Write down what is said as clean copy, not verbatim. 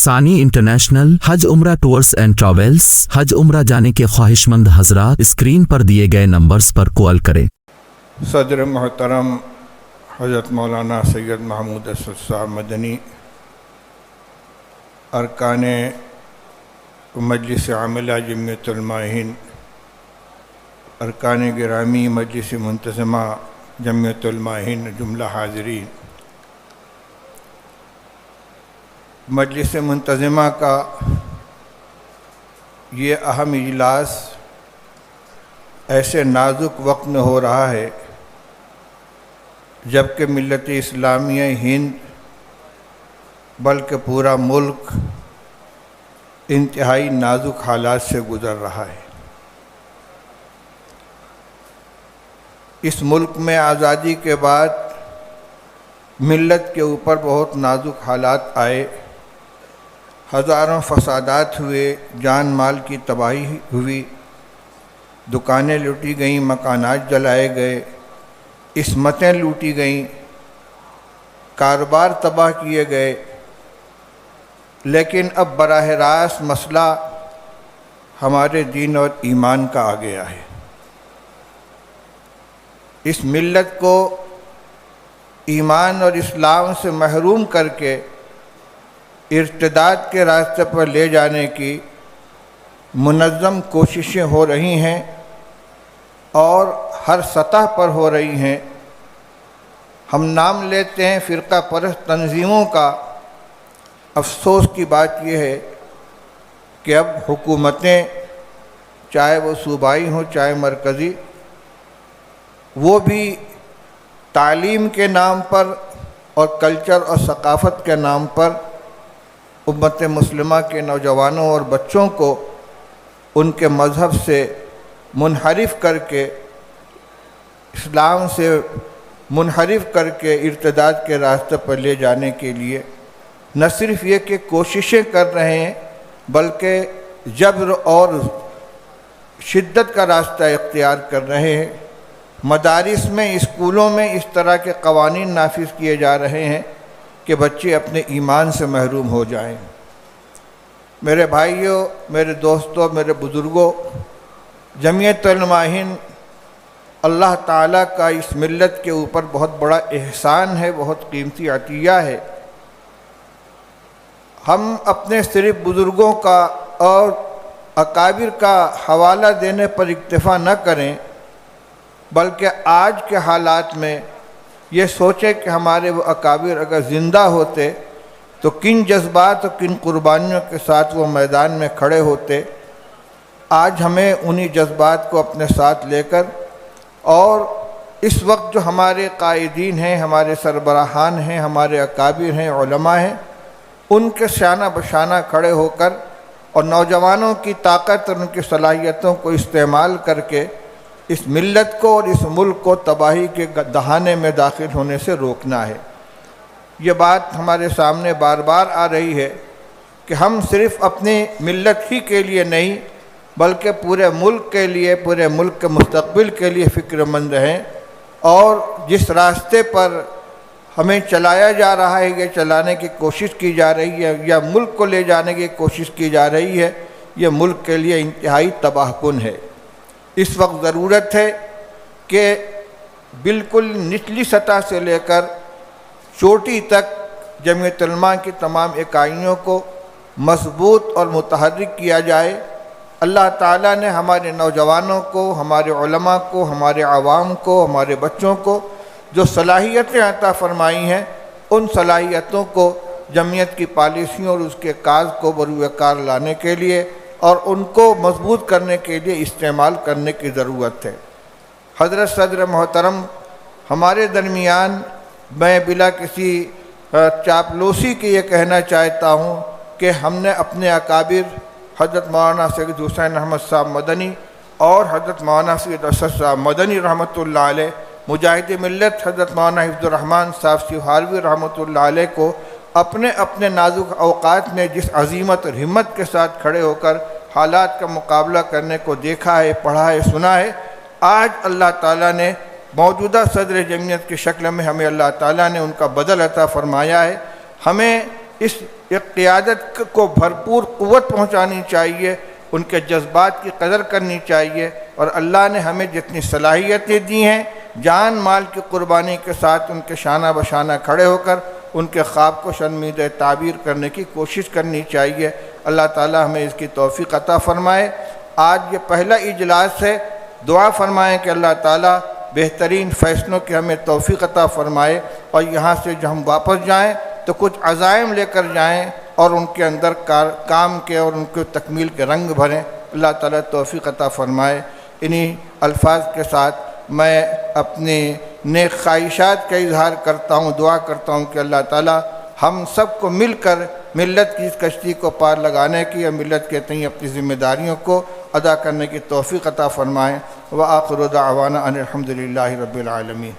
ثانی انٹرنیشنل حج عمرہ tours and travels. حج عمرہ جانے کے خواہش مند حضرات اسکرین پر دیے گئے نمبرز پر کال کریں۔ صدر محترم حضرت مولانا سید محمود اسد صاحب مدنی، ارکان مجلس عاملہ جمعیت علماء ہند، ارکان گرامی مجلس منتظمہ جمعیت علماء ہند، جملہ حاضرین، مجلس منتظمہ کا یہ اہم اجلاس ایسے نازک وقت میں ہو رہا ہے جبکہ ملت اسلامیہ ہند بلکہ پورا ملک انتہائی نازک حالات سے گزر رہا ہے۔ اس ملک میں آزادی کے بعد ملت کے اوپر بہت نازک حالات آئے، ہزاروں فسادات ہوئے، جان مال کی تباہی ہوئی، دکانیں لوٹی گئیں، مکانات جلائے گئے، عصمتیں لوٹی گئیں، کاروبار تباہ کیے گئے، لیکن اب براہ راست مسئلہ ہمارے دین اور ایمان کا آ گیا ہے۔ اس ملت کو ایمان اور اسلام سے محروم کر کے ارتداد کے راستے پر لے جانے کی منظم کوششیں ہو رہی ہیں اور ہر سطح پر ہو رہی ہیں۔ ہم نام لیتے ہیں فرقہ پرست تنظیموں کا، افسوس کی بات یہ ہے کہ اب حکومتیں، چاہے وہ صوبائی ہوں چاہے مرکزی، وہ بھی تعلیم کے نام پر اور کلچر اور ثقافت کے نام پر امت مسلمہ کے نوجوانوں اور بچوں کو ان کے مذہب سے منحرف کر کے، اسلام سے منحرف کر کے ارتداد کے راستے پر لے جانے کے لیے نہ صرف یہ کہ کوششیں کر رہے ہیں بلکہ جبر اور شدت کا راستہ اختیار کر رہے ہیں۔ مدارس میں، اسکولوں میں اس طرح کے قوانین نافذ کیے جا رہے ہیں کہ بچے اپنے ایمان سے محروم ہو جائیں۔ میرے بھائیوں، میرے دوستوں، میرے بزرگوں، جمعیت علماء ہند اللہ تعالیٰ کا اس ملت کے اوپر بہت بڑا احسان ہے، بہت قیمتی عطیہ ہے۔ ہم اپنے صرف بزرگوں کا اور اکابر کا حوالہ دینے پر اکتفا نہ کریں بلکہ آج کے حالات میں یہ سوچیں کہ ہمارے وہ اکابر اگر زندہ ہوتے تو کن جذبات اور کن قربانیوں کے ساتھ وہ میدان میں کھڑے ہوتے۔ آج ہمیں انہی جذبات کو اپنے ساتھ لے کر اور اس وقت جو ہمارے قائدین ہیں، ہمارے سربراہان ہیں، ہمارے اکابر ہیں، علماء ہیں، ان کے شانہ بشانہ کھڑے ہو کر اور نوجوانوں کی طاقت اور ان کی صلاحیتوں کو استعمال کر کے اس ملت کو اور اس ملک کو تباہی کے دہانے میں داخل ہونے سے روکنا ہے۔ یہ بات ہمارے سامنے بار بار آ رہی ہے کہ ہم صرف اپنی ملت ہی کے لیے نہیں بلکہ پورے ملک کے لیے، پورے ملک کے مستقبل کے لیے فکر مند رہیں، اور جس راستے پر ہمیں چلایا جا رہا ہے، یہ چلانے کی کوشش کی جا رہی ہے یا ملک کو لے جانے کی کوشش کی جا رہی ہے، یہ ملک کے لیے انتہائی تباہ کن ہے۔ اس وقت ضرورت ہے کہ بالکل نچلی سطح سے لے کر چوٹی تک جمعیت علماء کی تمام اکائیوں کو مضبوط اور متحرک کیا جائے۔ اللہ تعالیٰ نے ہمارے نوجوانوں کو، ہمارے علماء کو، ہمارے عوام کو، ہمارے بچوں کو جو صلاحیتیں عطا فرمائی ہیں، ان صلاحیتوں کو جمعیت کی پالیسیوں اور اس کے کاز کو بروئے کار لانے کے لیے اور ان کو مضبوط کرنے کے لیے استعمال کرنے کی ضرورت ہے۔ حضرت صدر محترم ہمارے درمیان، میں بلا کسی چاپلوسی کے یہ کہنا چاہتا ہوں کہ ہم نے اپنے اکابر حضرت مولانا سید حسین احمد صاحب مدنی اور حضرت مولانا سید اسد صاحب مدنی رحمۃ اللہ علیہ، مجاہد ملت حضرت مولانا حفظ الرحمن صاحب سیوہاروی رحمۃ اللہ علیہ کو اپنے اپنے نازک اوقات میں جس عزیمت اور ہمت کے ساتھ کھڑے ہو کر حالات کا مقابلہ کرنے کو دیکھا ہے، پڑھا ہے، سنا ہے، آج اللہ تعالیٰ نے موجودہ صدر جمعیت کی شکل میں ہمیں اللہ تعالیٰ نے ان کا بدل عطا فرمایا ہے۔ ہمیں اس قیادت کو بھرپور قوت پہنچانی چاہیے، ان کے جذبات کی قدر کرنی چاہیے، اور اللہ نے ہمیں جتنی صلاحیتیں دی ہیں جان مال کی قربانی کے ساتھ ان کے شانہ بشانہ کھڑے ہو کر ان کے خواب کو شنمید تعبیر کرنے کی کوشش کرنی چاہیے۔ اللہ تعالی ہمیں اس کی توفیق عطا فرمائے۔ آج یہ پہلا اجلاس ہے، دعا فرمائیں کہ اللہ تعالی بہترین فیصلوں کی ہمیں توفیق عطا فرمائے، اور یہاں سے جو ہم واپس جائیں تو کچھ عزائم لے کر جائیں اور ان کے اندر کام کے اور ان کو تکمیل کے رنگ بھریں۔ اللہ تعالی توفیق عطا فرمائے۔ انہی الفاظ کے ساتھ میں اپنی نیک خواہشات کا اظہار کرتا ہوں، دعا کرتا ہوں کہ اللہ تعالی ہم سب کو مل کر ملت کی اس کشتی کو پار لگانے کی اور ملت کے تئیں اپنی ذمہ داریوں کو ادا کرنے کی توفیق عطا فرمائیں۔ وآخر دعوانا ان الحمد للہ رب العالمین۔